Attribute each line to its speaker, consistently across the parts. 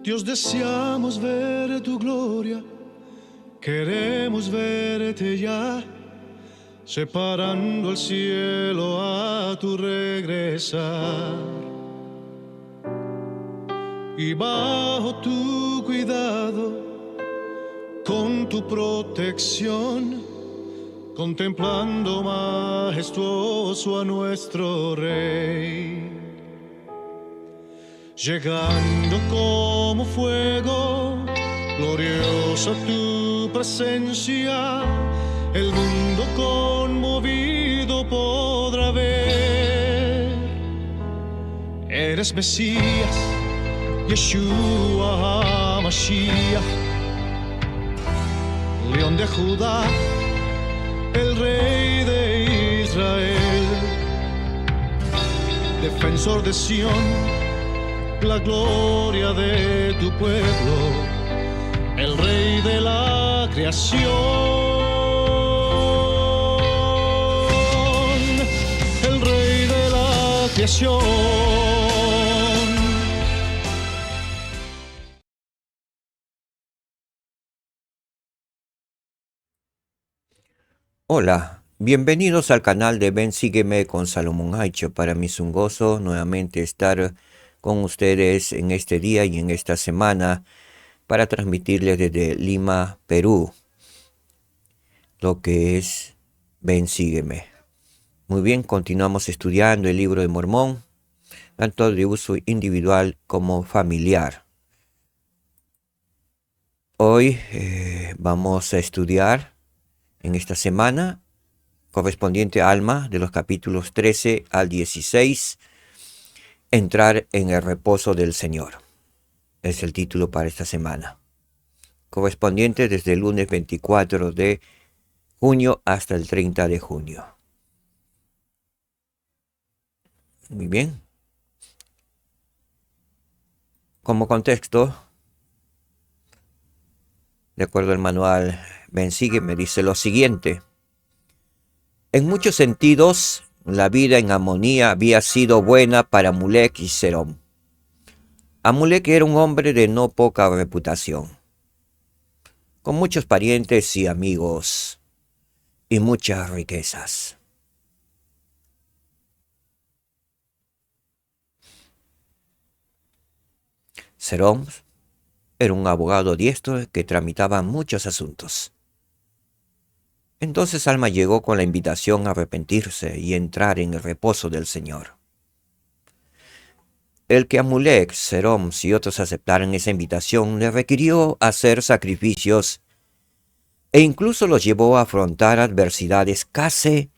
Speaker 1: Dios, deseamos ver tu gloria, queremos verte ya, separando el cielo a tu regresar. Y bajo tu cuidado, con tu protección, contemplando majestuoso a nuestro Rey. Llegando como fuego, gloriosa tu presencia, el mundo conmovido podrá ver. Eres Mesías, Yeshua HaMashiach, León de Judá, el Rey de Israel, defensor de Sión, la gloria de tu pueblo, el Rey de la creación, el Rey de la creación.
Speaker 2: Hola, bienvenidos al canal de Ven Sígueme con Salomón Haicho. Para mí es un gozo nuevamente estar con ustedes en este día y en esta semana para transmitirles desde Lima, Perú, lo que es Ven Sígueme. Muy bien, continuamos estudiando el libro de Mormón, tanto de uso individual como familiar. Hoy vamos a estudiar en esta semana correspondiente a Alma, de los capítulos 13 al 16, entrar en el reposo del Señor. Es el título para esta semana. Correspondiente desde el lunes 24 de junio hasta el 30 de junio. Muy bien. Como contexto, de acuerdo al manual Ven Sígueme, dice lo siguiente. En muchos sentidos, la vida en Amonía había sido buena para Amulek y Serón. Amulek era un hombre de no poca reputación, con muchos parientes y amigos y muchas riquezas. Serón era un abogado diestro que tramitaba muchos asuntos. Entonces Alma llegó con la invitación a arrepentirse y entrar en el reposo del Señor. El que Amulek, Serón y otros aceptaran esa invitación le requirió hacer sacrificios e incluso los llevó a afrontar adversidades casi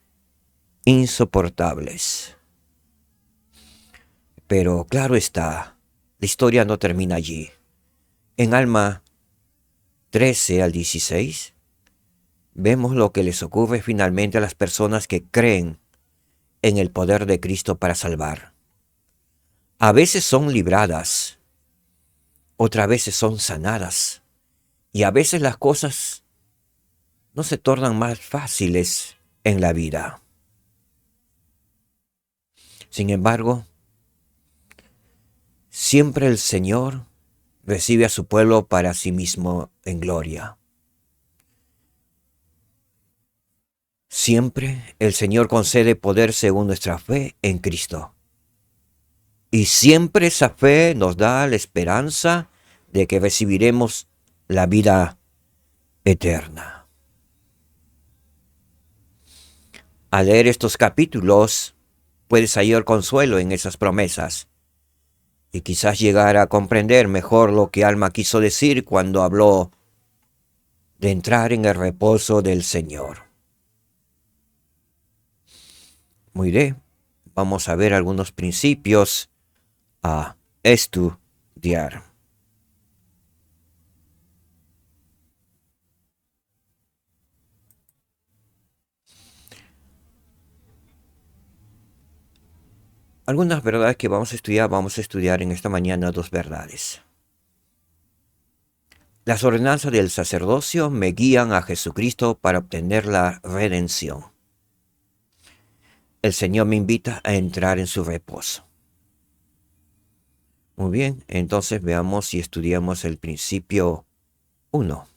Speaker 2: insoportables. Pero claro está, la historia no termina allí. En Alma 13 al 16, vemos lo que les ocurre finalmente a las personas que creen en el poder de Cristo para salvar. A veces son libradas, otras veces son sanadas, y a veces las cosas no se tornan más fáciles en la vida. Sin embargo, siempre el Señor recibe a su pueblo para sí mismo en gloria. Siempre el Señor concede poder según nuestra fe en Cristo. Y siempre esa fe nos da la esperanza de que recibiremos la vida eterna. Al leer estos capítulos, puedes hallar consuelo en esas promesas y quizás llegar a comprender mejor lo que Alma quiso decir cuando habló de entrar en el reposo del Señor. Muy bien, vamos a ver algunos principios a estudiar. Algunas verdades que vamos a estudiar en esta mañana dos verdades. Las ordenanzas del sacerdocio me guían a Jesucristo para obtener la redención. El Señor me invita a entrar en su reposo. Muy bien, entonces veamos y estudiamos el principio 1.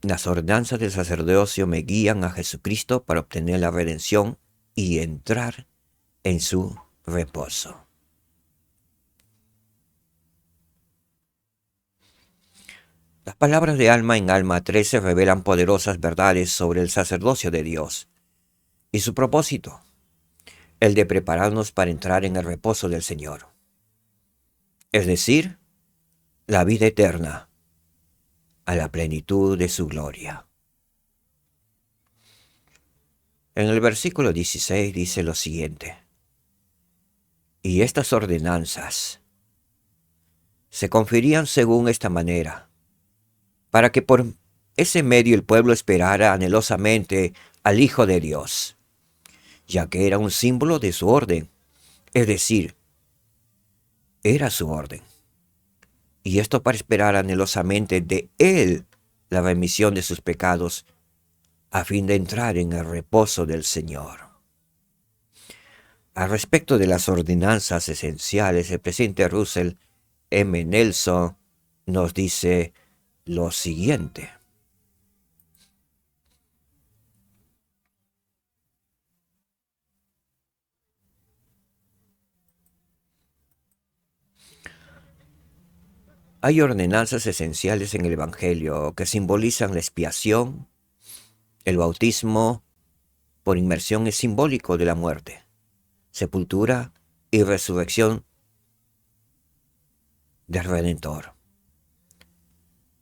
Speaker 2: Las ordenanzas del sacerdocio me guían a Jesucristo para obtener la redención y entrar en su reposo. Las palabras de Alma en Alma 13 revelan poderosas verdades sobre el sacerdocio de Dios y su propósito, el de prepararnos para entrar en el reposo del Señor, es decir, la vida eterna, a la plenitud de su gloria. En el versículo 16 dice lo siguiente: y estas ordenanzas se conferían según esta manera, para que por ese medio el pueblo esperara anhelosamente al Hijo de Dios, ya que era un símbolo de su orden, es decir, era su orden. Y esto para esperar anhelosamente de Él la remisión de sus pecados, a fin de entrar en el reposo del Señor. Al respecto de las ordenanzas esenciales, el presidente Russell M. Nelson nos dice lo siguiente: hay ordenanzas esenciales en el Evangelio que simbolizan la expiación. El bautismo por inmersión es simbólico de la muerte, sepultura y resurrección del Redentor.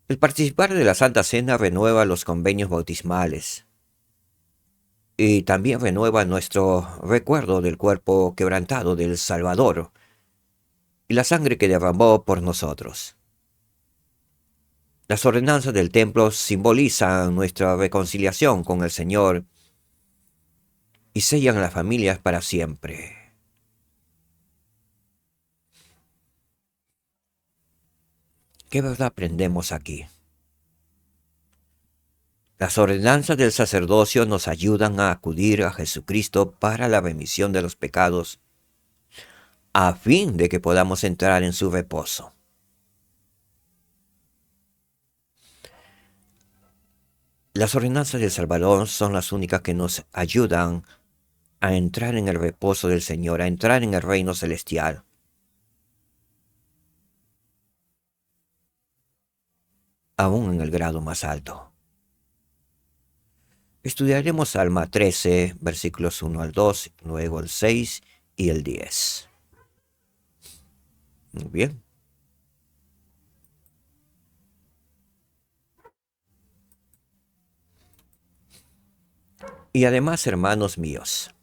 Speaker 2: El participar de la Santa Cena renueva los convenios bautismales y también renueva nuestro recuerdo del cuerpo quebrantado del Salvador y la sangre que derramó por nosotros. Las ordenanzas del templo simbolizan nuestra reconciliación con el Señor y sellan a las familias para siempre. ¿Qué verdad aprendemos aquí? Las ordenanzas del sacerdocio nos ayudan a acudir a Jesucristo para la remisión de los pecados, a fin de que podamos entrar en su reposo. Las ordenanzas del Salvador son las únicas que nos ayudan a entrar en el reposo del Señor, a entrar en el reino celestial. Aún en el grado más alto. Estudiaremos Salmo 13, versículos 1 al 2, luego el 6 y el 10. Muy bien. Y además, hermanos míos,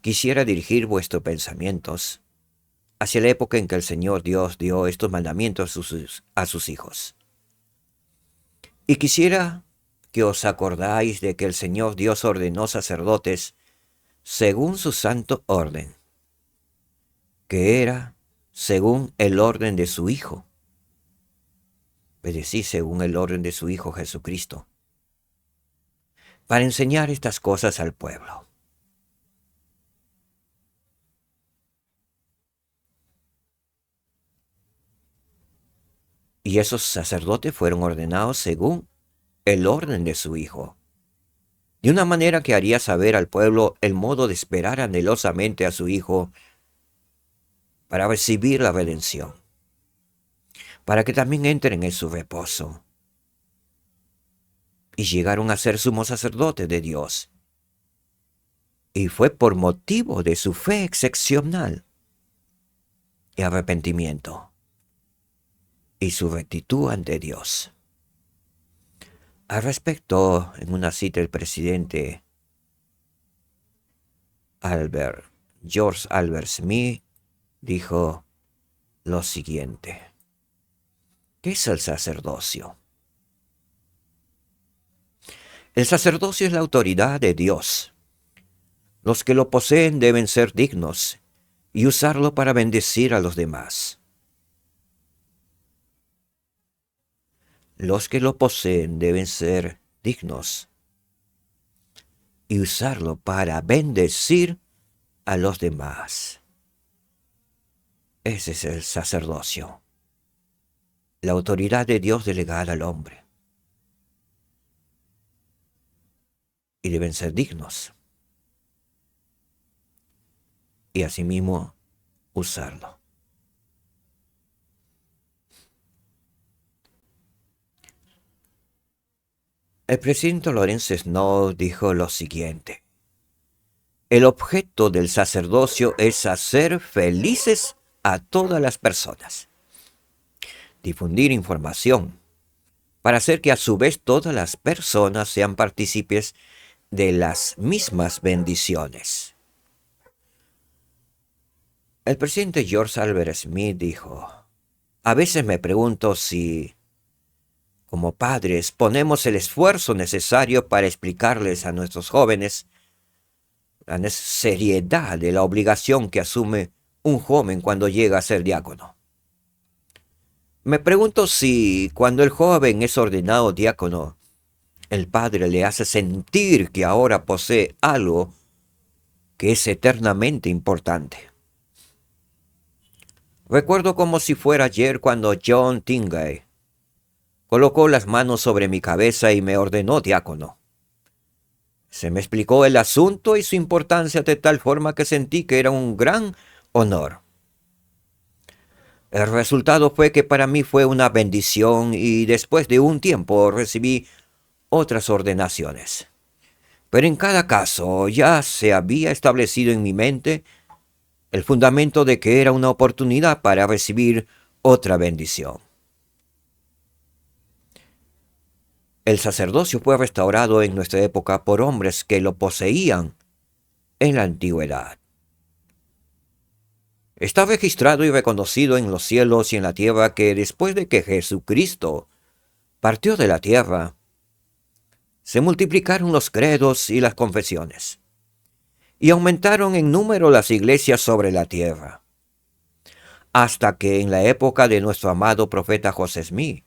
Speaker 2: quisiera dirigir vuestros pensamientos hacia la época en que el Señor Dios dio estos mandamientos a sus hijos. Y quisiera que os acordáis de que el Señor Dios ordenó sacerdotes según su santo orden, que era según el orden de su Hijo, es decir, según el orden de su Hijo Jesucristo, para enseñar estas cosas al pueblo. Y esos sacerdotes fueron ordenados según el orden de su Hijo, de una manera que haría saber al pueblo el modo de esperar anhelosamente a su Hijo para recibir la redención, para que también entren en su reposo. Y llegaron a ser sumos sacerdotes de Dios. Y fue por motivo de su fe excepcional y arrepentimiento y su rectitud ante Dios. Al respecto, en una cita, el presidente George Albert Smith dijo lo siguiente: ¿qué es el sacerdocio? El sacerdocio es la autoridad de Dios. Los que lo poseen deben ser dignos y usarlo para bendecir a los demás. Los que lo poseen deben ser dignos y usarlo para bendecir a los demás. Ese es el sacerdocio, la autoridad de Dios delegada al hombre. Y deben ser dignos. Y asimismo usarlo. El presidente Lawrence Snow dijo lo siguiente: el objeto del sacerdocio es hacer felices a todas las personas, difundir información, para hacer que a su vez todas las personas sean partícipes de las mismas bendiciones. El presidente George Albert Smith dijo: a veces me pregunto si, como padres, ponemos el esfuerzo necesario para explicarles a nuestros jóvenes la seriedad de la obligación que asume un joven cuando llega a ser diácono. Me pregunto si, cuando el joven es ordenado diácono, el padre le hace sentir que ahora posee algo que es eternamente importante. Recuerdo como si fuera ayer cuando John Tingay colocó las manos sobre mi cabeza y me ordenó diácono. Se me explicó el asunto y su importancia de tal forma que sentí que era un gran honor. El resultado fue que para mí fue una bendición y después de un tiempo recibí otras ordenaciones. Pero en cada caso ya se había establecido en mi mente el fundamento de que era una oportunidad para recibir otra bendición. El sacerdocio fue restaurado en nuestra época por hombres que lo poseían en la antigüedad. Está registrado y reconocido en los cielos y en la tierra que después de que Jesucristo partió de la tierra, se multiplicaron los credos y las confesiones, y aumentaron en número las iglesias sobre la tierra, hasta que en la época de nuestro amado profeta José Smith,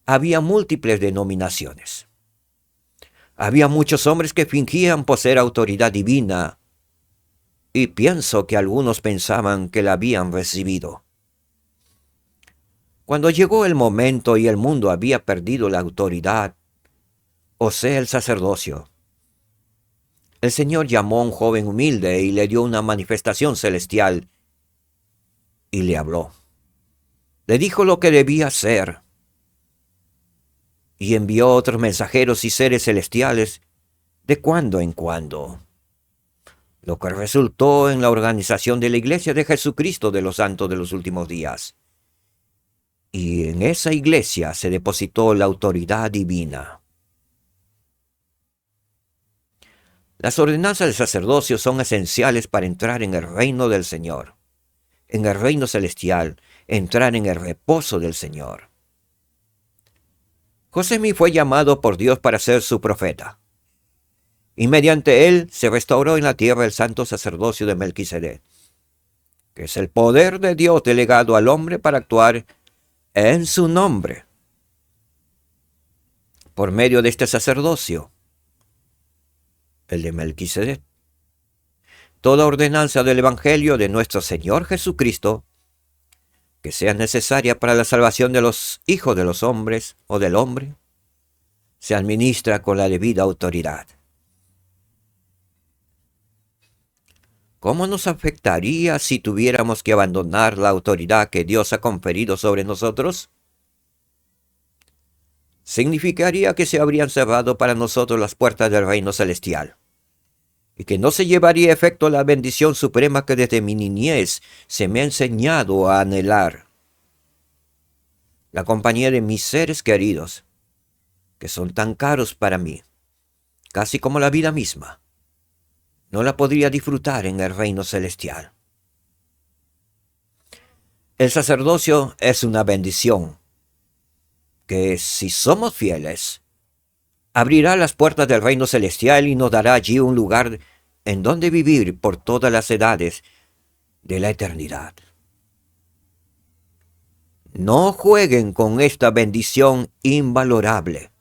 Speaker 2: había múltiples denominaciones. Había muchos hombres que fingían poseer autoridad divina, y pienso que algunos pensaban que la habían recibido. Cuando llegó el momento y el mundo había perdido la autoridad, o sea, el sacerdocio, el Señor llamó a un joven humilde y le dio una manifestación celestial, y le habló. Le dijo lo que debía hacer, y envió otros mensajeros y seres celestiales de cuando en cuando, lo que resultó en la organización de la Iglesia de Jesucristo de los Santos de los Últimos Días. Y en esa iglesia se depositó la autoridad divina. Las ordenanzas del sacerdocio son esenciales para entrar en el reino del Señor, en el reino celestial, entrar en el reposo del Señor. José Smith fue llamado por Dios para ser su profeta, y mediante él se restauró en la tierra el santo sacerdocio de Melquisedec, que es el poder de Dios delegado al hombre para actuar en su nombre. Por medio de este sacerdocio, el de Melquisedec, toda ordenanza del Evangelio de nuestro Señor Jesucristo, que sea necesaria para la salvación de los hijos de los hombres o del hombre, se administra con la debida autoridad. ¿Cómo nos afectaría si tuviéramos que abandonar la autoridad que Dios ha conferido sobre nosotros? Significaría que se habrían cerrado para nosotros las puertas del reino celestial, y que no se llevaría a efecto la bendición suprema que desde mi niñez se me ha enseñado a anhelar. La compañía de mis seres queridos, que son tan caros para mí, casi como la vida misma, no la podría disfrutar en el reino celestial. El sacerdocio es una bendición que, si somos fieles, abrirá las puertas del reino celestial y nos dará allí un lugar en donde vivir por todas las edades de la eternidad. No jueguen con esta bendición invalorable.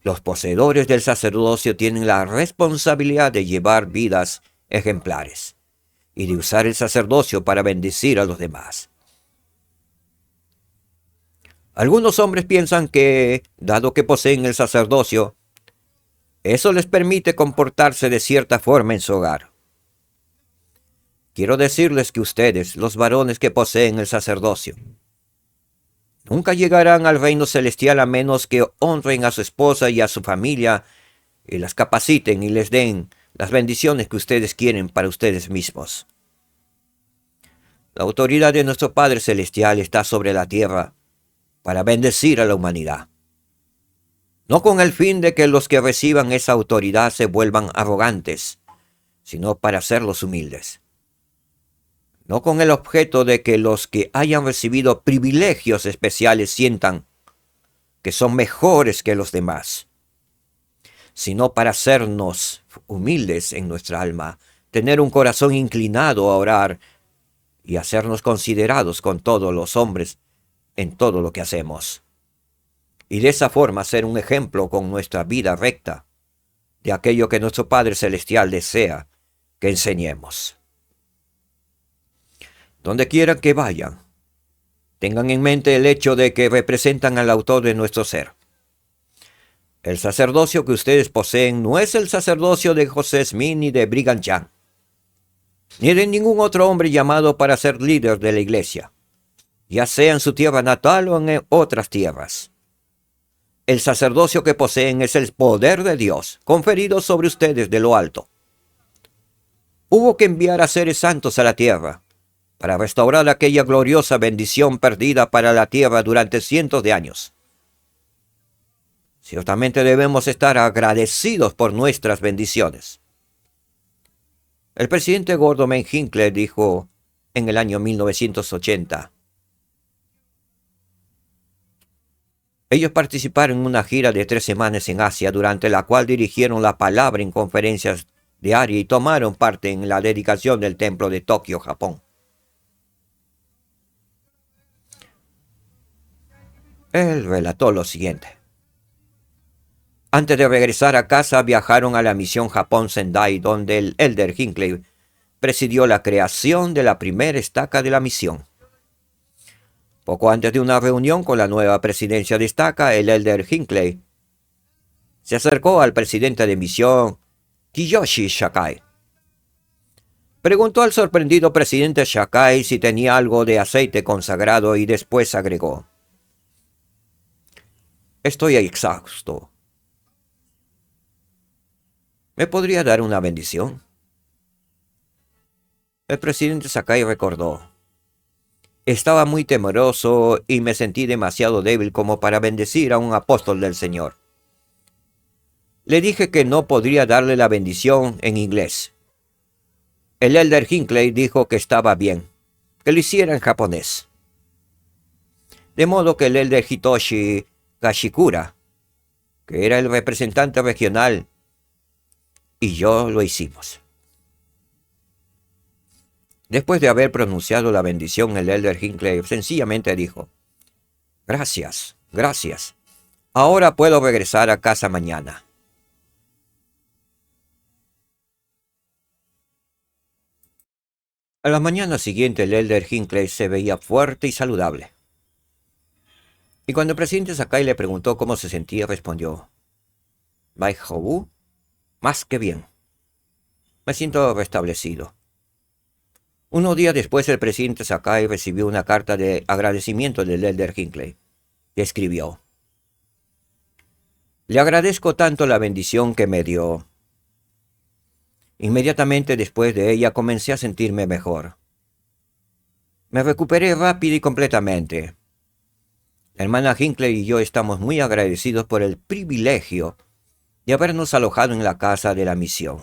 Speaker 2: Los poseedores del sacerdocio tienen la responsabilidad de llevar vidas ejemplares y de usar el sacerdocio para bendecir a los demás. Algunos hombres piensan que, dado que poseen el sacerdocio, eso les permite comportarse de cierta forma en su hogar. Quiero decirles que ustedes, los varones que poseen el sacerdocio, nunca llegarán al reino celestial a menos que honren a su esposa y a su familia y las capaciten y les den las bendiciones que ustedes quieren para ustedes mismos. La autoridad de nuestro Padre Celestial está sobre la tierra para bendecir a la humanidad. No con el fin de que los que reciban esa autoridad se vuelvan arrogantes, sino para hacerlos humildes. No con el objeto de que los que hayan recibido privilegios especiales sientan que son mejores que los demás, sino para hacernos humildes en nuestra alma, tener un corazón inclinado a orar y hacernos considerados con todos los hombres en todo lo que hacemos. Y de esa forma ser un ejemplo con nuestra vida recta de aquello que nuestro Padre Celestial desea que enseñemos. Donde quieran que vayan, tengan en mente el hecho de que representan al autor de nuestro ser. El sacerdocio que ustedes poseen no es el sacerdocio de José Smith ni de Brigham Young, ni de ningún otro hombre llamado para ser líder de la iglesia, ya sea en su tierra natal o en otras tierras. El sacerdocio que poseen es el poder de Dios, conferido sobre ustedes de lo alto. Hubo que enviar a seres santos a la tierra, para restaurar aquella gloriosa bendición perdida para la tierra durante cientos de años. Ciertamente debemos estar agradecidos por nuestras bendiciones. El presidente Gordon B. Hinckley dijo en el año 1980, ellos participaron en una gira de 3 semanas en Asia, durante la cual dirigieron la palabra en conferencias diarias y tomaron parte en la dedicación del templo de Tokio, Japón. Él relató lo siguiente. Antes de regresar a casa, viajaron a la misión Japón Sendai, donde el elder Hinckley presidió la creación de la primera estaca de la misión. Poco antes de una reunión con la nueva presidencia de estaca, el elder Hinckley se acercó al presidente de misión, Kiyoshi Shakai. Preguntó al sorprendido presidente Shakai si tenía algo de aceite consagrado y después agregó: «Estoy exhausto. ¿Me podría dar una bendición?». El presidente Sakai recordó: «Estaba muy temeroso y me sentí demasiado débil como para bendecir a un apóstol del Señor. Le dije que no podría darle la bendición en inglés. El elder Hinckley dijo que estaba bien, que lo hiciera en japonés. De modo que el elder Hitoshi Kashikura, que era el representante regional, y yo lo hicimos». Después de haber pronunciado la bendición, el elder Hinckley sencillamente dijo: «Gracias, gracias. Ahora puedo regresar a casa mañana». A la mañana siguiente, el elder Hinckley se veía fuerte y saludable. Y cuando el presidente Sakai le preguntó cómo se sentía, respondió: «Baihobu, más que bien. Me siento restablecido». Unos días después, el presidente Sakai recibió una carta de agradecimiento del elder Hinckley, que escribió: «Le agradezco tanto la bendición que me dio. Inmediatamente después de ella comencé a sentirme mejor. Me recuperé rápido y completamente. La hermana Hinckley y yo estamos muy agradecidos por el privilegio de habernos alojado en la casa de la misión».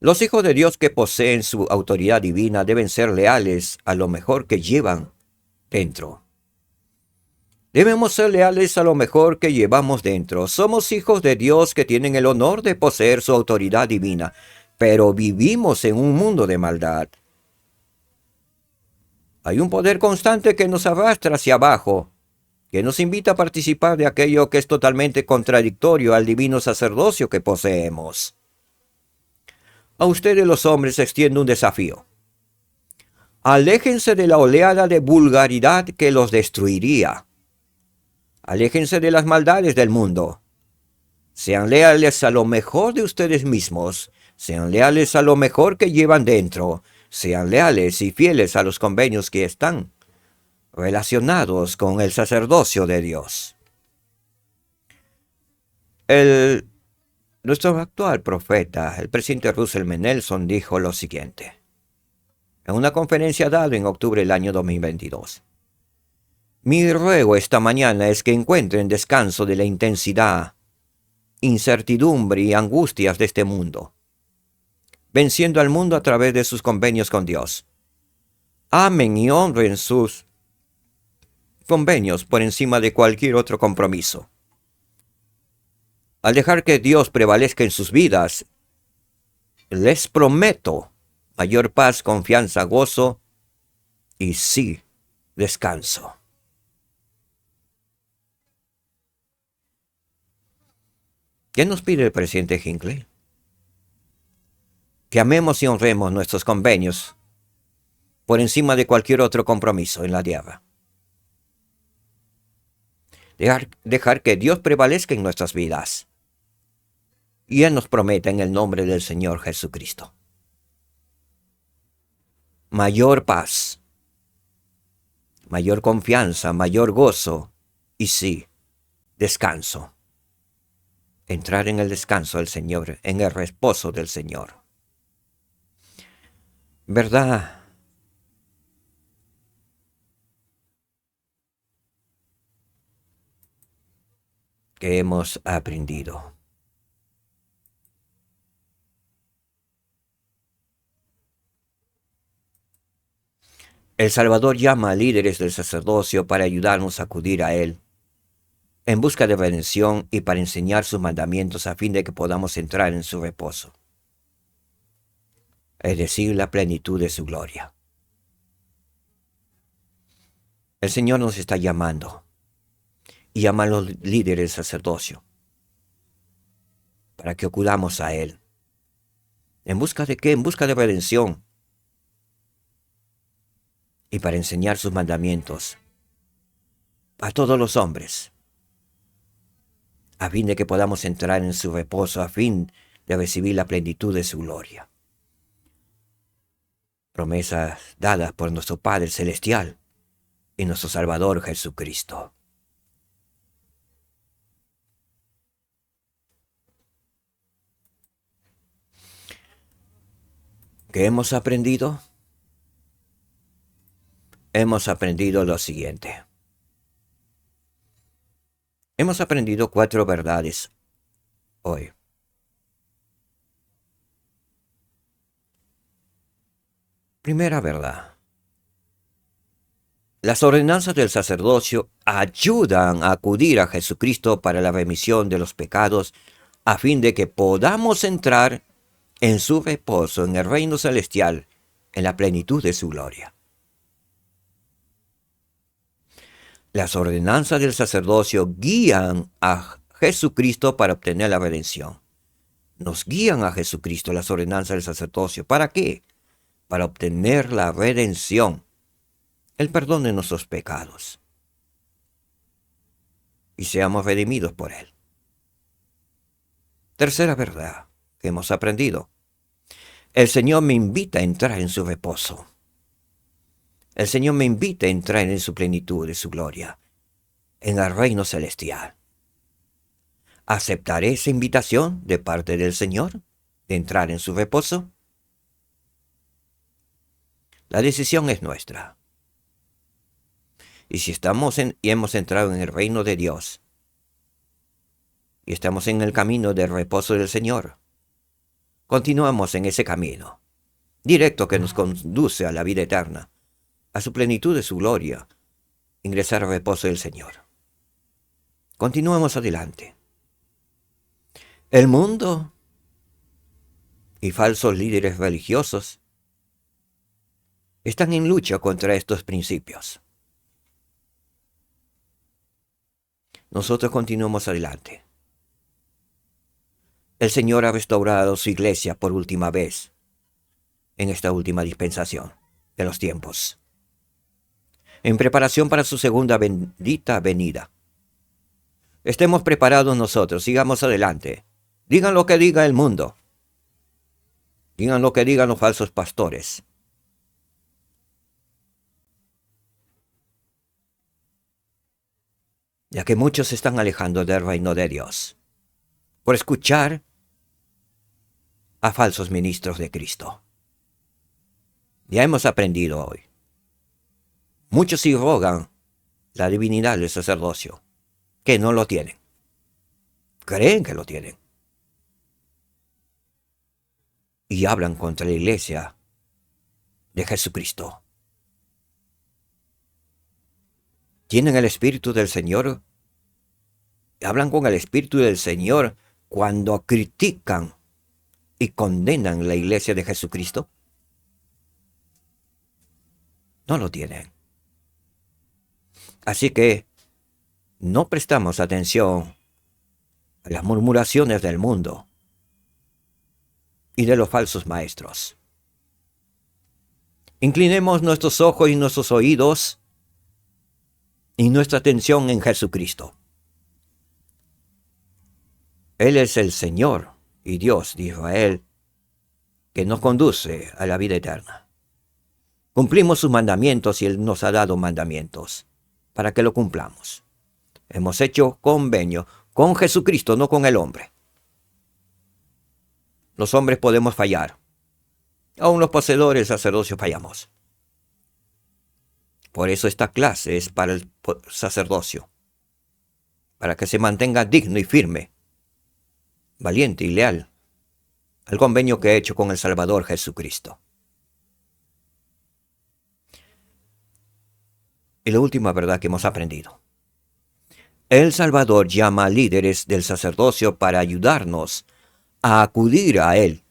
Speaker 2: Los hijos de Dios que poseen su autoridad divina deben ser leales a lo mejor que llevan dentro. Debemos ser leales a lo mejor que llevamos dentro. Somos hijos de Dios que tienen el honor de poseer su autoridad divina, pero vivimos en un mundo de maldad. Hay un poder constante que nos arrastra hacia abajo que nos invita a participar de aquello que es totalmente contradictorio al divino sacerdocio que poseemos. A ustedes los hombres extiendo un desafío. Aléjense de la oleada de vulgaridad que los destruiría. Aléjense de las maldades del mundo. Sean leales a lo mejor de ustedes mismos. Sean leales a lo mejor que llevan dentro. Sean leales y fieles a los convenios que están relacionados con el sacerdocio de Dios. Nuestro actual profeta, el presidente Russell M. Nelson, dijo lo siguiente en una conferencia dada en octubre del año 2022. Mi ruego esta mañana es que encuentren descanso de la intensidad, incertidumbre y angustias de este mundo, venciendo al mundo a través de sus convenios con Dios. Amen y honren sus convenios por encima de cualquier otro compromiso. Al dejar que Dios prevalezca en sus vidas, les prometo mayor paz, confianza, gozo y sí, descanso. ¿Qué nos pide el presidente Hinckley? Que amemos y honremos nuestros convenios por encima de cualquier otro compromiso en la tierra. Dejar que Dios prevalezca en nuestras vidas. Y Él nos promete en el nombre del Señor Jesucristo. Mayor paz, mayor confianza, mayor gozo y sí, descanso. Entrar en el descanso del Señor, en el reposo del Señor. ¿Verdad? Que hemos aprendido. El Salvador llama a líderes del sacerdocio para ayudarnos a acudir a Él, en busca de redención y para enseñar sus mandamientos a fin de que podamos entrar en su reposo, es decir, la plenitud de su gloria. El Señor nos está llamando y llama a los líderes del sacerdocio para que acudamos a Él. ¿En busca de qué? En busca de redención y para enseñar sus mandamientos a todos los hombres, a fin de que podamos entrar en su reposo, a fin de recibir la plenitud de su gloria. Promesas dadas por nuestro Padre Celestial y nuestro Salvador Jesucristo. ¿Qué hemos aprendido? Hemos aprendido lo siguiente. Hemos aprendido 4 verdades hoy. Primera verdad. Las ordenanzas del sacerdocio ayudan a acudir a Jesucristo para la remisión de los pecados, a fin de que podamos entrar en su reposo, en el reino celestial, en la plenitud de su gloria. Las ordenanzas del sacerdocio guían a Jesucristo para obtener la redención. Nos guían a Jesucristo las ordenanzas del sacerdocio. ¿Para qué? Para obtener la redención, el perdón de nuestros pecados, y seamos redimidos por Él. Tercera verdad que hemos aprendido. El Señor me invita a entrar en su reposo. El Señor me invita a entrar en su plenitud de su gloria, en el reino celestial. ¿Aceptaré esa invitación de parte del Señor de entrar en su reposo? La decisión es nuestra. Y si hemos entrado en el reino de Dios, y estamos en el camino del reposo del Señor, continuamos en ese camino, directo que nos conduce a la vida eterna, a su plenitud de su gloria, ingresar al reposo del Señor. Continuemos adelante. El mundo y falsos líderes religiosos están en lucha contra estos principios. nosotros continuamos adelante. El Señor ha restaurado su iglesia por última vez en esta última dispensación de los tiempos, en preparación para su segunda bendita venida. Estemos preparados nosotros, sigamos adelante. Digan lo que diga el mundo. Digan lo que digan los falsos pastores. Ya que muchos se están alejando del reino de Dios por escuchar a falsos ministros de Cristo. Ya hemos aprendido hoy. Muchos irrogan la divinidad del sacerdocio, que no lo tienen. Creen que lo tienen. Y hablan contra la iglesia de Jesucristo. ¿Tienen el Espíritu del Señor? Hablan con el Espíritu del Señor cuando critican y condenan la iglesia de Jesucristo. No lo tienen. Así que no prestamos atención a las murmuraciones del mundo y de los falsos maestros. Inclinemos nuestros ojos y nuestros oídos y nuestra atención en Jesucristo. Él es el Señor y Dios de Israel, que nos conduce a la vida eterna. Cumplimos sus mandamientos y Él nos ha dado mandamientos para que lo cumplamos. Hemos hecho convenio con Jesucristo, no con el hombre. Los hombres podemos fallar. Aún los poseedores del sacerdocio fallamos. Por eso esta clase es para el sacerdocio, para que se mantenga digno y firme, valiente y leal al convenio que he hecho con el Salvador Jesucristo. Y la última verdad que hemos aprendido. El Salvador llama a líderes del sacerdocio para ayudarnos a acudir a Él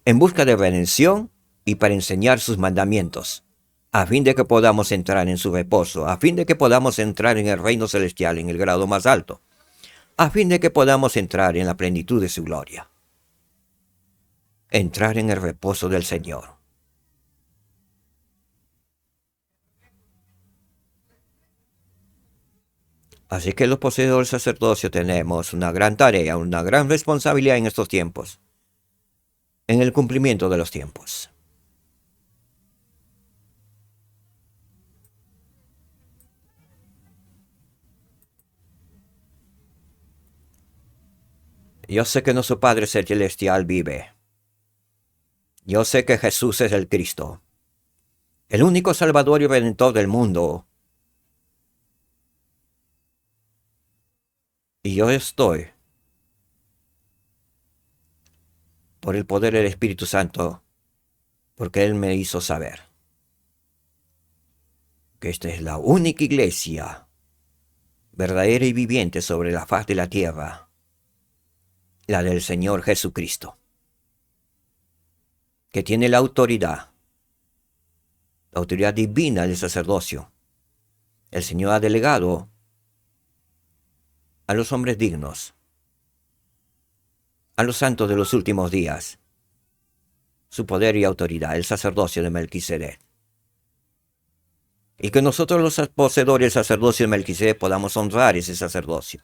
Speaker 2: en busca de redención y para enseñar sus mandamientos, a fin de que podamos entrar en su reposo, a fin de que podamos entrar en el reino celestial en el grado más alto, a fin de que podamos entrar en la plenitud de su gloria. Entrar en el reposo del Señor. Así que los poseedores del sacerdocio tenemos una gran tarea, una gran responsabilidad en estos tiempos, en el cumplimiento de los tiempos. Yo sé que nuestro Padre Celestial vive. Yo sé que Jesús es el Cristo, el único Salvador y Redentor del mundo. Y yo estoy, por el poder del Espíritu Santo, porque Él me hizo saber que esta es la única iglesia verdadera y viviente sobre la faz de la tierra, la del Señor Jesucristo, que tiene la autoridad divina del sacerdocio. El Señor ha delegado a los hombres dignos, a los santos de los últimos días, su poder y autoridad, el sacerdocio de Melquisedec. Y que nosotros los poseedores del sacerdocio de Melquisedec podamos honrar ese sacerdocio.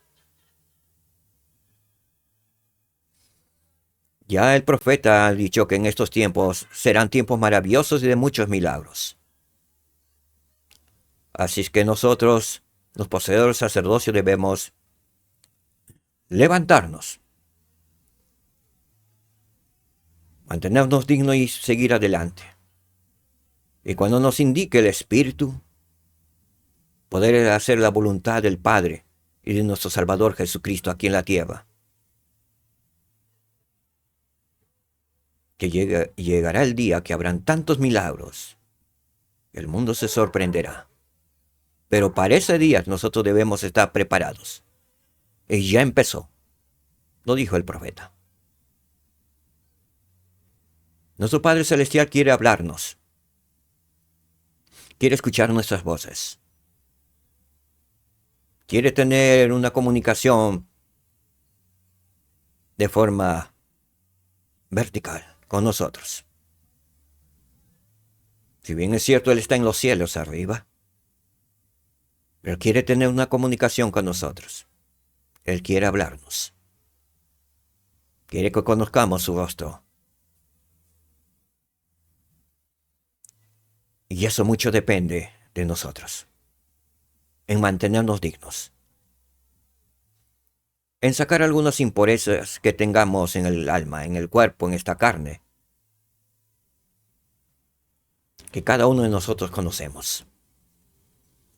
Speaker 2: Ya el profeta ha dicho que en estos tiempos serán tiempos maravillosos y de muchos milagros. Así es que nosotros, los poseedores del sacerdocio, debemos levantarnos, mantenernos dignos y seguir adelante. Y cuando nos indique el Espíritu, poder hacer la voluntad del Padre y de nuestro Salvador Jesucristo aquí en la tierra. Que llegará el día que habrán tantos milagros, el mundo se sorprenderá. Pero para ese día nosotros debemos estar preparados. Y ya empezó, lo dijo el profeta. Nuestro Padre Celestial quiere hablarnos. Quiere escuchar nuestras voces. quiere tener una comunicación de forma vertical con nosotros. Si bien es cierto, Él está en los cielos arriba, pero quiere tener una comunicación con nosotros. Él quiere hablarnos. Quiere que conozcamos su rostro. Y eso mucho depende de nosotros, en mantenernos dignos, en sacar algunas impurezas que tengamos en el alma, en el cuerpo, en esta carne, que cada uno de nosotros conocemos.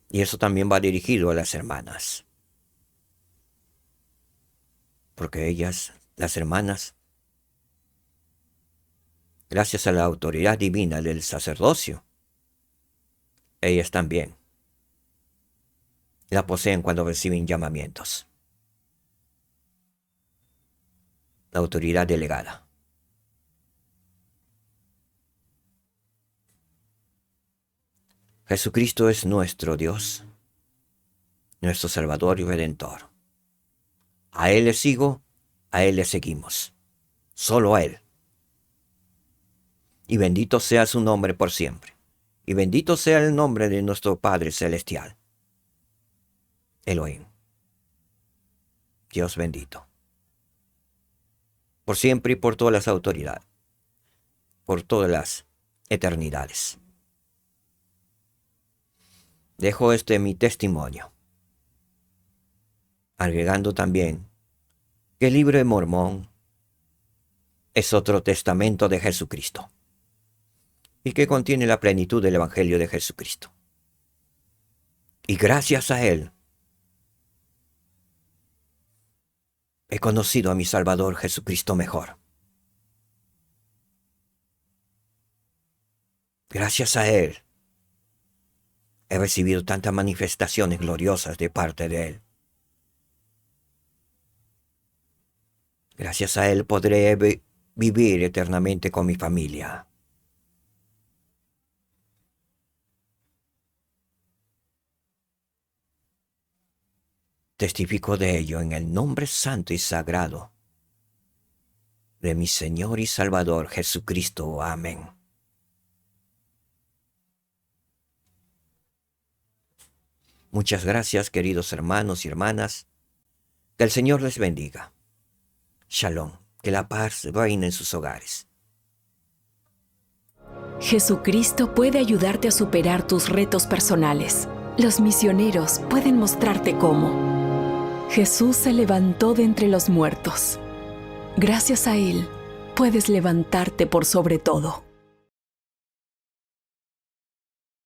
Speaker 2: Y eso también va dirigido a las hermanas, porque ellas, las hermanas, gracias a la autoridad divina del sacerdocio, ellas también la poseen cuando reciben llamamientos. La autoridad delegada. Jesucristo es nuestro Dios, nuestro Salvador y Redentor. A Él le sigo, a Él le seguimos. Solo a Él. Y bendito sea su nombre por siempre. Y bendito sea el nombre de nuestro Padre Celestial. Elohim. Dios bendito. Por siempre y por todas las autoridades. Por todas las eternidades. Dejo mi testimonio, agregando también que el libro de Mormón es otro testamento de Jesucristo y que contiene la plenitud del Evangelio de Jesucristo. Y gracias a Él he conocido a mi Salvador Jesucristo mejor. Gracias a Él he recibido tantas manifestaciones gloriosas de parte de Él. Gracias a Él podré vivir eternamente con mi familia. Testifico de ello en el nombre santo y sagrado de mi Señor y Salvador Jesucristo. Amén. Muchas gracias, queridos hermanos y hermanas. Que el Señor les bendiga. Shalom. Que la paz reine en sus hogares.
Speaker 3: Jesucristo puede ayudarte a superar tus retos personales. Los misioneros pueden mostrarte cómo. Jesús se levantó de entre los muertos. Gracias a Él, puedes levantarte por sobre todo.